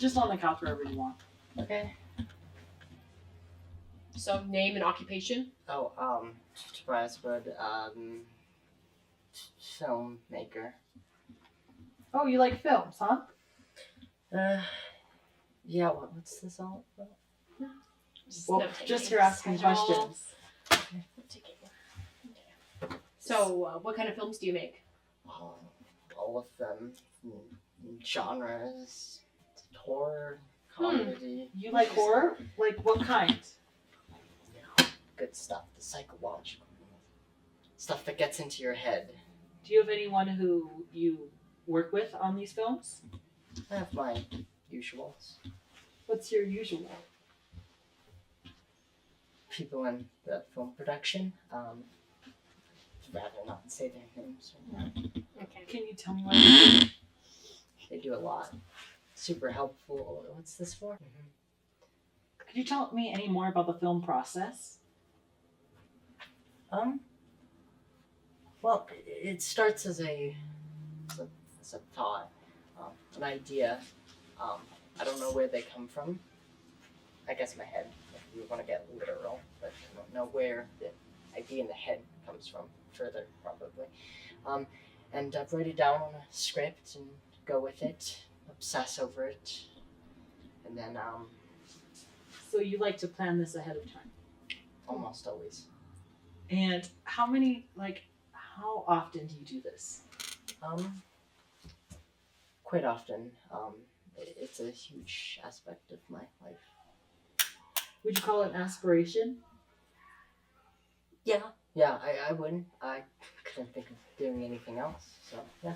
Just on the couch wherever you want. Okay. So name and occupation. Oh, Tobias Wood, filmmaker. Oh, you like films, huh? Yeah, what's this all about? Well, just here asking questions. So, what kind of films do you make? All of them. Genres. Horror, comedy. You like horror? Like what kind? Good stuff. The psychological stuff that gets into your head. Do you have anyone who you work with on these films? I have my usuals. What's your usual? People in the film production. Rather not say their names. Okay. Can you tell me what you do? They do a lot. Super helpful. What's this for? Could you tell me any more about the film process? Well, it starts as a thought, an idea. I don't know where they come from. I guess my head, if you want to get literal, but I don't know where the idea in the head comes from. Further, probably. And write it down on a script and go with it, obsess over it, and then So you like to plan this ahead of time? almost always. And how often do you do this? Quite often. It's a huge aspect of my life. Would you call it an aspiration? Yeah, I wouldn't. I couldn't think of doing anything else, so yeah.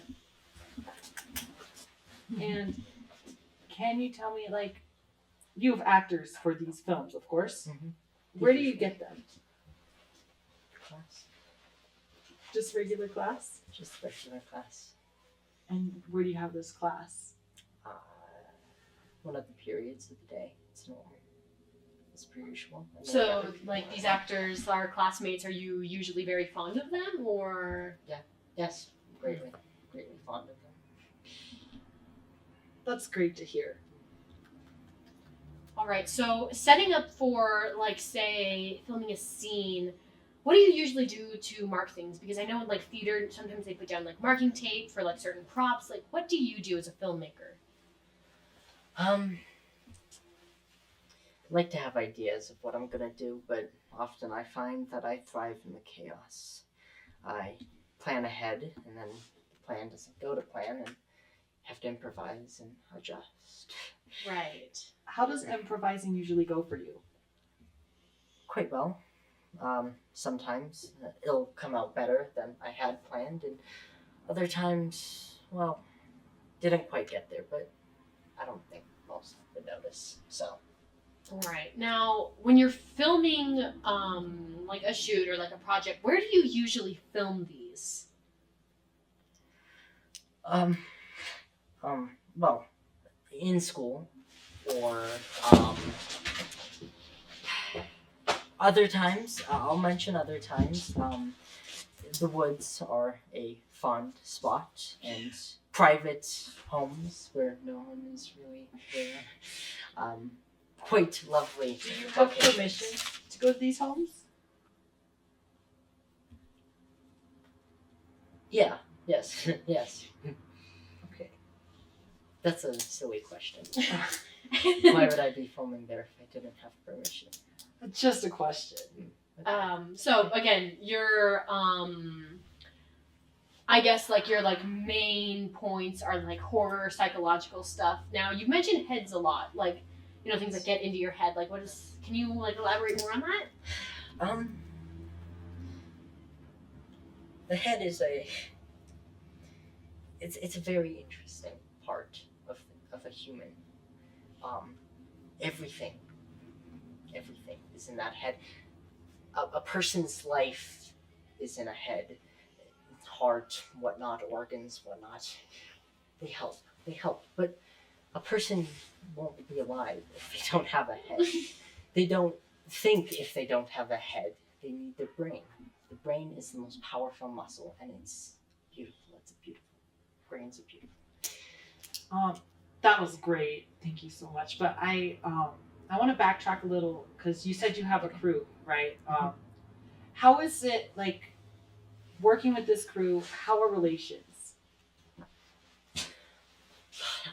And can you tell me, you have actors for these films, of course. Mm-hmm. Where do you get them? Class. Just regular class? Just regular class. And where do you have this class? One of the periods of the day. It's normal. It's per usual. So, these actors are classmates. Are you usually very fond of them, or? Yes, greatly fond of them. That's great to hear. All right. So, setting up for, say, filming a scene. What do you usually do to mark things? Because I know in theater, sometimes they put down marking tape for certain props. What do you do as a filmmaker? I like to have ideas of what I'm gonna do, but often I find that I thrive in the chaos. I plan ahead, and then the plan doesn't go to plan, and have to improvise and adjust. Right. How does improvising usually go for you? Quite well. Sometimes it'll come out better than I had planned, and other times, well, didn't quite get there, but I don't think most would notice, so. All right. Now, when you're filming, a shoot or a project, where do you usually film these? Well, in school, or, other times, I'll mention other times, the woods are a fond spot, and private homes where no one is really there. Quite lovely. Do you have locations. permission to go to these homes? Yeah, yes, yes. Okay. That's a silly question. Why would I be filming there if I didn't have permission? Just a question. So again, your I guess your main points are horror, psychological stuff. Now you mentioned heads a lot, things that get into your head. Can you elaborate more on that? The head is it's a very interesting part of a human. Everything is in that head. A person's life is in a head. Heart, whatnot, organs, whatnot. They help. But a person won't be alive if they don't have a head. They don't think if they don't have a head. They need their brain. The brain is the most powerful muscle, and it's beautiful. It's beautiful. Brains are beautiful. That was great. Thank you so much. But I want to backtrack a little because you said you have a crew, right? How is it like working with this crew? How are relations?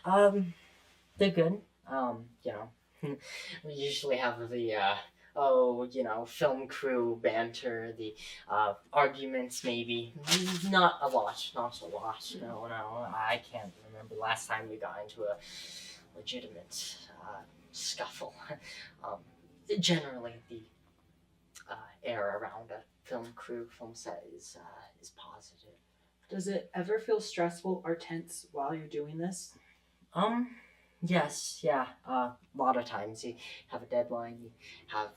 They're good. You know, we usually have the film crew banter, the arguments maybe. Not a lot, not a lot. No, I can't remember last time we got into a legitimate scuffle. um, Generally, the air around a film crew, film set is positive. Does it ever feel stressful or tense while you're doing this? Um, yes, yeah. A lot of times you have a deadline, you have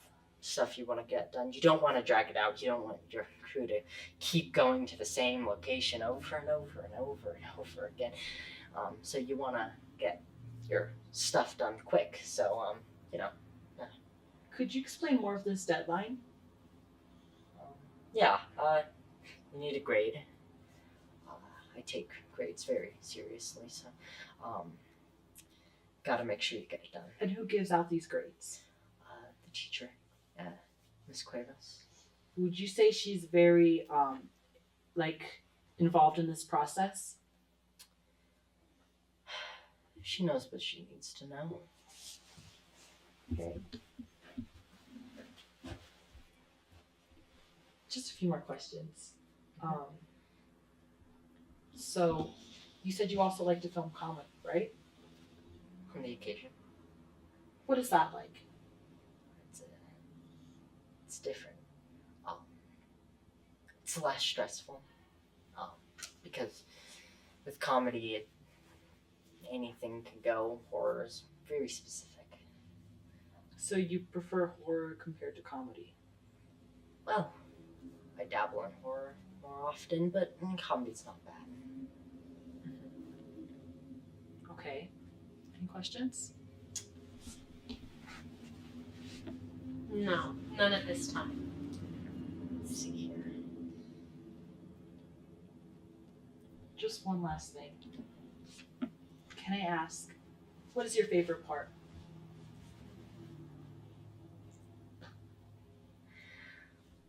stuff you want to get done. You don't want to drag it out. You don't want your crew to keep going to the same location over and over and over and over again. So you want to get your stuff done quick. So, you know, Could you explain more of this deadline? yeah. You need a grade. I take grades very seriously, so gotta make sure you get it done. And who gives out these grades? The teacher, Miss Cuevas. Would you say she's very like involved in this process? She knows what she needs to know. Just a few more questions. So, you said you also like to film comedy, right? On the occasion, What is that like? it's different. It's less stressful. Because with comedy, anything can go. Horror is very specific. So you prefer horror compared to comedy? Well, I dabble in horror more often, but comedy's not bad. Okay. Any questions? No, none at this time. Let's see here. Just one last thing. Can I ask, what is your favorite part?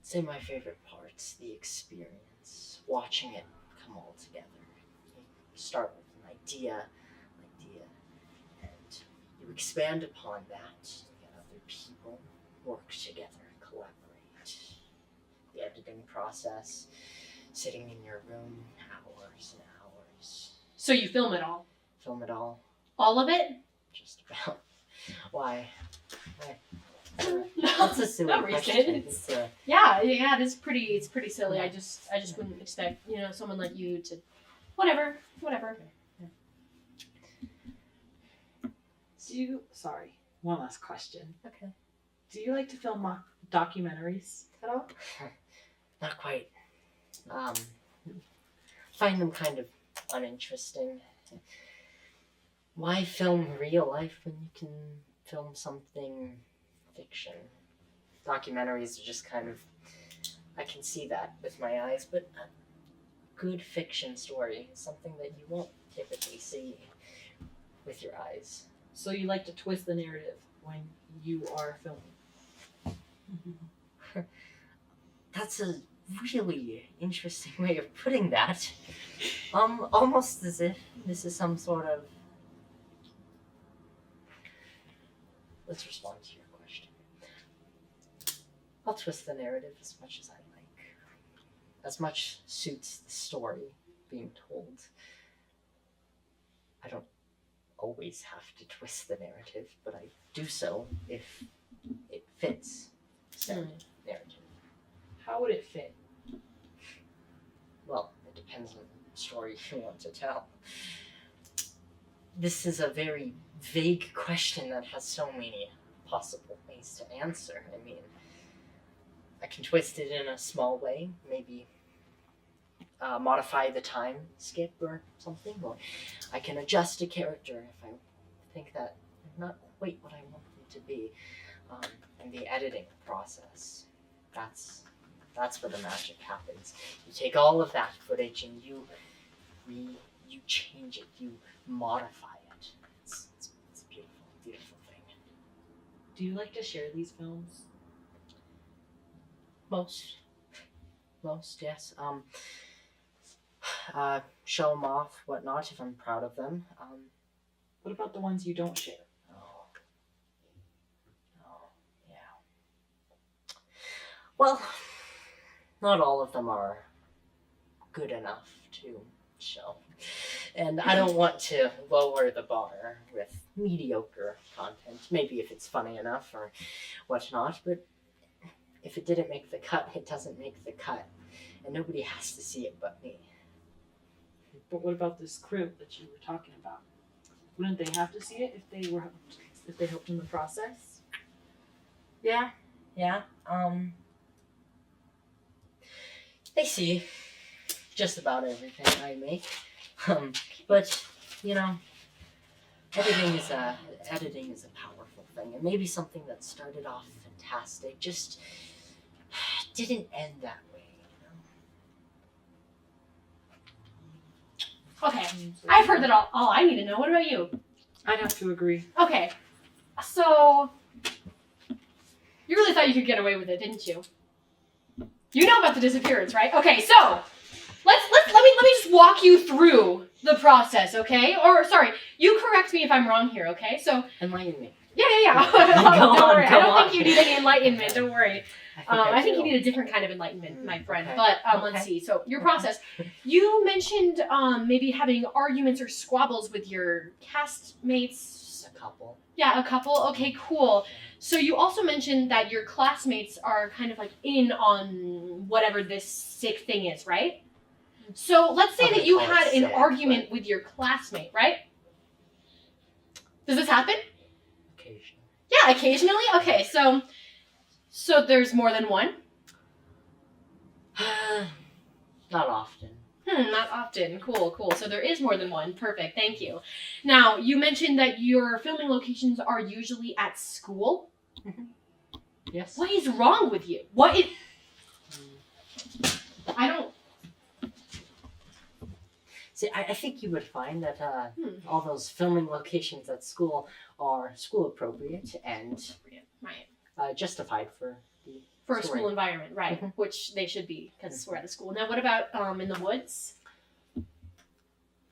Say my favorite part's the experience, watching it come all together. You start with an idea, and you expand upon that. You get other people, work together, collaborate. The editing process, sitting in your room, hours and hours. So you film it all? Film it all, All of it? just about. Why? That's a silly No question. reason. It's, Yeah, it's pretty silly. I just wouldn't expect, someone like you to whatever. Sorry, one last question. Okay. Do you like to film documentaries at all? Not quite. Find them kind of uninteresting. Why film real life when you can film something fiction? Documentaries are just kind of, I can see that with my eyes, but a good fiction story is something that you won't typically see with your eyes. So you like to twist the narrative when you are filming? That's a really interesting way of putting that. Almost as if this is some sort of... Let's respond to your question. I'll twist the narrative as much as I like. As much suits the story being told. I don't always have to twist the narrative, but I do so if it fits said narrative. How would it fit? Well, it depends on the story you want to tell. This is a very vague question that has so many possible ways to answer. I mean, I can twist it in a small way, maybe modify the time skip or something, or I can adjust a character if I think that they're not quite what I want them to be. And the editing process, that's where the magic happens. You take all of that footage and you change it, you modify it. Do you like to share these films? Most, yes. Show them off, whatnot, if I'm proud of them. What about the ones you don't share? Oh, yeah. Well, not all of them are good enough to show. And I don't want to lower the bar with mediocre content. Maybe if it's funny enough or whatnot, but if it didn't make the cut, it doesn't make the cut. And nobody has to see it but me. But what about this crew that you were talking about? Wouldn't they have to see it if they helped in the process? Yeah. They see just about everything I make. But editing is a powerful thing, and maybe something that started off fantastic just didn't end that way. Okay, I've heard that all I need to know. What about you? I'd have to agree. Okay, so you really thought you could get away with it, didn't you? You know about the disappearance, right? Okay, so let me just walk you through the process, okay? Or sorry, you correct me if I'm wrong here, okay? So Enlighten me. Yeah. Go Don't worry. on, I don't go think you need any enlightenment. Don't worry. I think you do. need a different kind of enlightenment, my friend. Okay. But Okay. let's see. So your process. You mentioned maybe having arguments or squabbles with your castmates. A couple. Yeah, a couple. Okay, cool. So you also mentioned that your classmates are kind of like in on whatever this sick thing is, right? So let's say I'm that gonna you call it had an sick, argument with your classmate, right? Does this happen? Occasionally. Yeah, occasionally. Okay, so there's more than one? Not often. Not often. Cool. So there is more than one. Perfect. Thank you. Now, you mentioned that your filming locations are usually at school. Yes. What is wrong with you? I don't... See, I think you would find that all those filming locations at school are school appropriate and Right. justified for the For a story. school environment, right. Mhm. Which they should be, because we're at the school. Now, what about in the woods?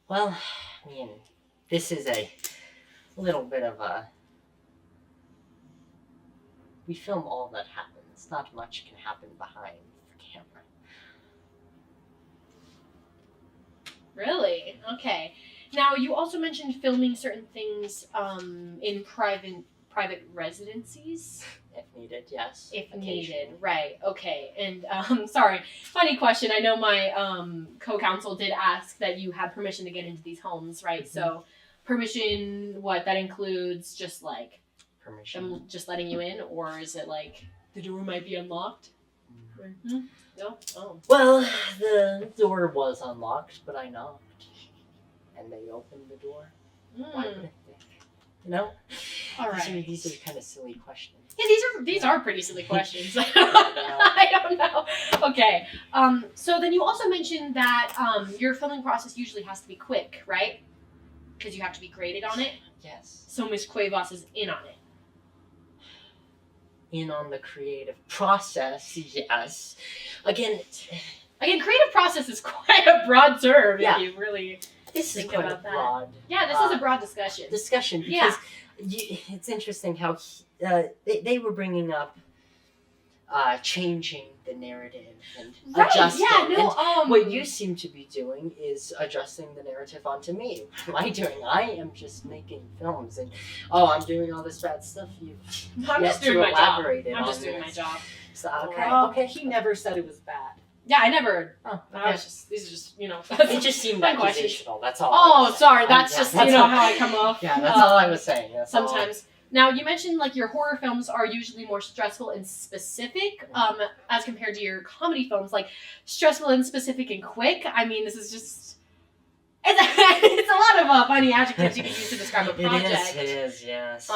Well, I mean, this is a little bit of a... We film all that happens. Not much can happen behind the camera. Really? Okay. Now, you also mentioned filming certain things in private residencies. If needed, yes. If Occasionally. needed, right? Okay. And sorry, funny question. I know my co-counsel did ask that you had permission to get into these homes, right? Mhm. So, permission. What that includes? Just like Permission. them just letting you in, or is it like the door might be unlocked? No. Oh. Well, the door was unlocked, but I knocked, and they opened the door. Why wouldn't they? You know? All right. These are kind of silly questions. Yeah, these are pretty silly questions. I don't know. Okay. So then you also mentioned that your filming process usually has to be quick, right? Because you have to be graded on it. Yes. So Miss Cuevas is in on it. In on the creative process, yes. Again, Creative process is quite a broad term Yeah. if you really this is think quite a about that. broad Yeah, this is a broad discussion. discussion because it's interesting how they were bringing up changing the narrative and adjusting. Yeah, no, and what you seem to be doing is adjusting the narrative onto me. What am I doing? I am just making films, and I'm doing all this bad stuff. I'm just doing my job. I'm just doing my job. So, okay. Well, Okay. he never said it was bad. Yeah, I never. Oh, I was just. These are just It just seemed Fun questions. accusational. That's all. Oh, sorry. That's Yeah, just that's how all. I come off. Yeah, that's all I was saying. That's all. Sometimes. Now, you mentioned like your horror films are usually more stressful and specific, as compared to your comedy films, like stressful and specific and quick. I mean, this is just it's a lot of funny adjectives you can use to describe a project. It is, yes.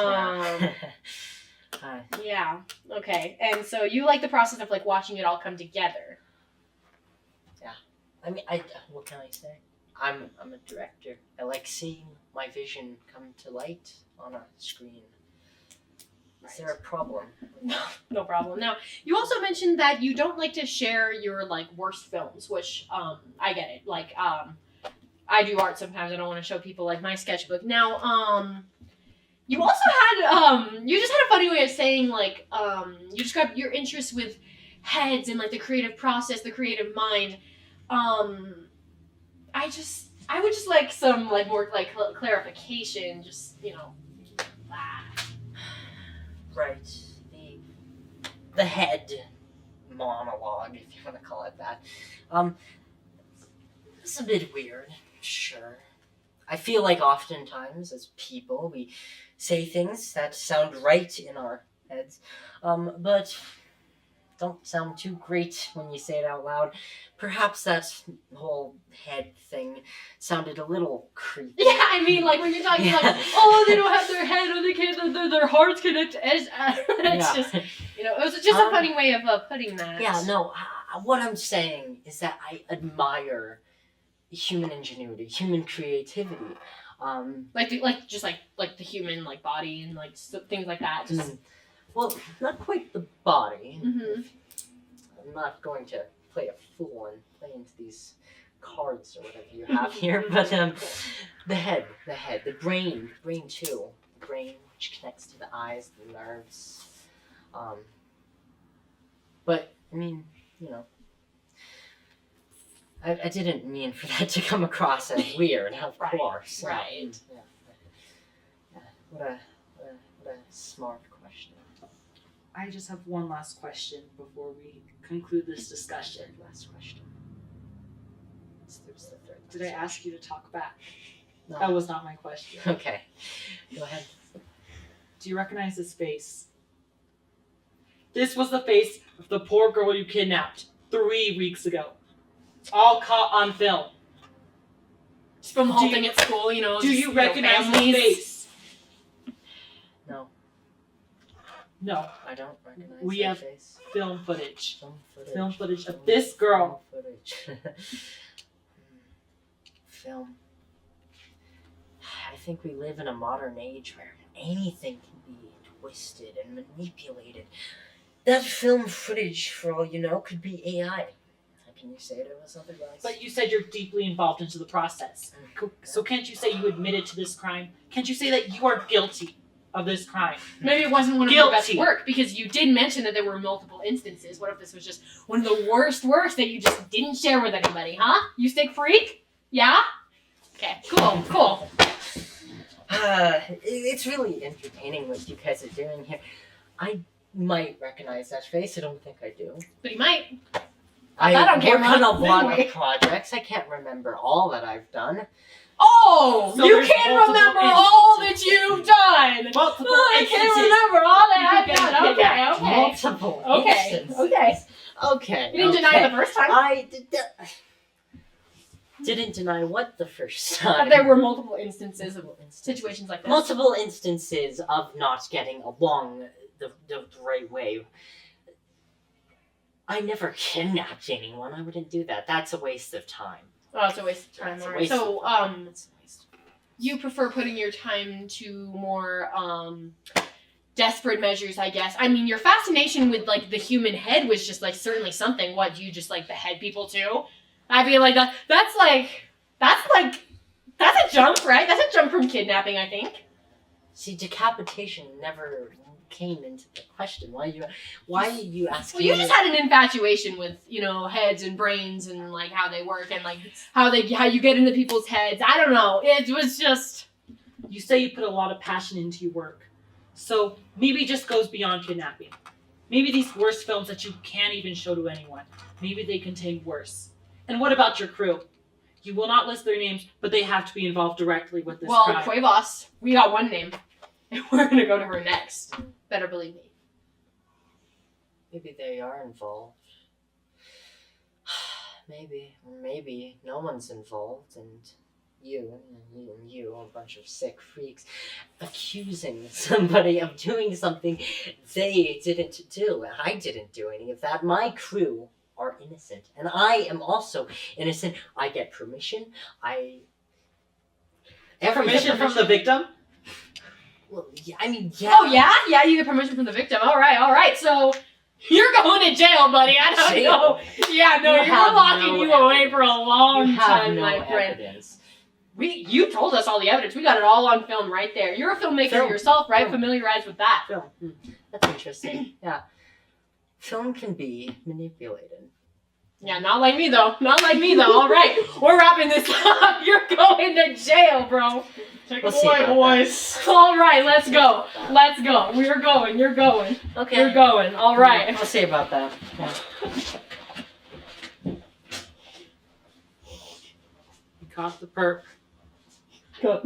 Yeah. Okay. And so you like the process of like watching it all come together. I mean, what can I say? I'm a director. I like seeing my vision come to light on a screen. Is there a problem? No problem. Now, you also mentioned that you don't like to share your like worst films, which I get it. Like I do art sometimes. I don't want to show people like my sketchbook. Now, you also had you just had a funny way of saying like you described your interest with heads and like the creative process, the creative mind. I would just like some like more like clarification. Just Right. The head monologue, if you want to call it that. It's a bit weird, sure. I feel like oftentimes as people we say things that sound right in our heads, but don't sound too great when you say it out loud. Perhaps that whole head thing sounded a little creepy. Yeah, I mean, like when you're talking like, oh, they don't have their head or they can't, their hearts connect. It's just, it was just a funny way of putting that. Yeah, no. What I'm saying is that I admire human ingenuity, human creativity. Like the human like body and like things like that. Just well, not quite the body. Mm-hmm. I'm not going to play a fool and play into these cards or whatever you have here, but the head, the brain too. The brain, which connects to the eyes, the nerves. But I mean, I didn't mean for that to come across as weird, of course. Right. Yeah. What a smart question. I just have one last question before we conclude this discussion. Last question. There's the third. Did I ask you to talk back? No. That was not my question. Okay. Go ahead. Do you recognize this face? This was the face of the poor girl you kidnapped 3 weeks ago. All caught on film. Just from halting at school, Do you recognize this face? No. No. I don't recognize We have face. Film footage. Film footage of this girl. Film footage. Film. I think we live in a modern age where anything can be twisted and manipulated. That film footage, for all you know, could be AI. How can you say it was otherwise? But you said you're deeply involved into the process. So can't you say you admitted to this crime? Can't you say that you are guilty of this crime? Maybe it wasn't one of your best work, because you did mention that there were multiple instances. What if this was just one of the worst works that you just didn't share with anybody, huh? You stick freak? Yeah? Okay, cool. It's really entertaining what you guys are doing here. I might recognize that face. I don't think I do. But you might. I don't work on a lot anyway. of projects. I can't remember all that I've done. Oh, So you there's can't multiple remember all that you've done. Multiple I can't remember all that I've done. Okay. Multiple Okay. instances. Okay. You didn't deny it the first time. I didn't deny what the first time. That there were multiple instances of situations like this. Multiple instances of not getting along the right way. I never kidnapped anyone. I wouldn't do that. That's a waste of time. Oh, it's a waste of time. That's a Alright. waste So, of time. It's a waste of time. you prefer putting your time to more desperate measures, I guess. I mean, your fascination with like the human head was just like certainly something. What, do you just like the head people too? I feel like that's a jump, right? That's a jump from kidnapping, I think. See, decapitation never came into the question. Why are you asking? Well, you just had an infatuation with, heads and brains and like how they work and like how you get into people's heads. I don't know. It was just. You say you put a lot of passion into your work. So maybe it just goes beyond kidnapping. Maybe these worst films that you can't even show to anyone, maybe they contain worse. And what about your crew? You will not list their names, but they have to be involved directly with this crime. Cuevas, we got one name. And we're going to go to her next. Better believe me. Maybe they are involved. Maybe. Or maybe no one's involved and you, a bunch of sick freaks, accusing somebody of doing something they didn't do. And I didn't do any of that. My crew are innocent. And I am also innocent. I get permission. Permission from the victim? Well, yeah, I mean, yeah. Oh yeah, yeah. You get permission from the victim. All right. So you're going to jail, buddy. I don't Jail? know. Yeah, no, You you're have locking no you away evidence. for a long You have time, no my friend. evidence. You told us all the evidence. We got it all on film right there. You're a filmmaker Film. yourself, right? Film. Familiarized with that. Film. That's interesting. Yeah. Film can be manipulated. Yeah, not like me though. Not like me though. All right, we're wrapping this up. You're going to jail, bro. Take We'll it see away, about boys. All right, let's go. Let's go. We're going. You're going. Okay. You're going. All right. I'll see about that. Yeah. You caught the perp. Go.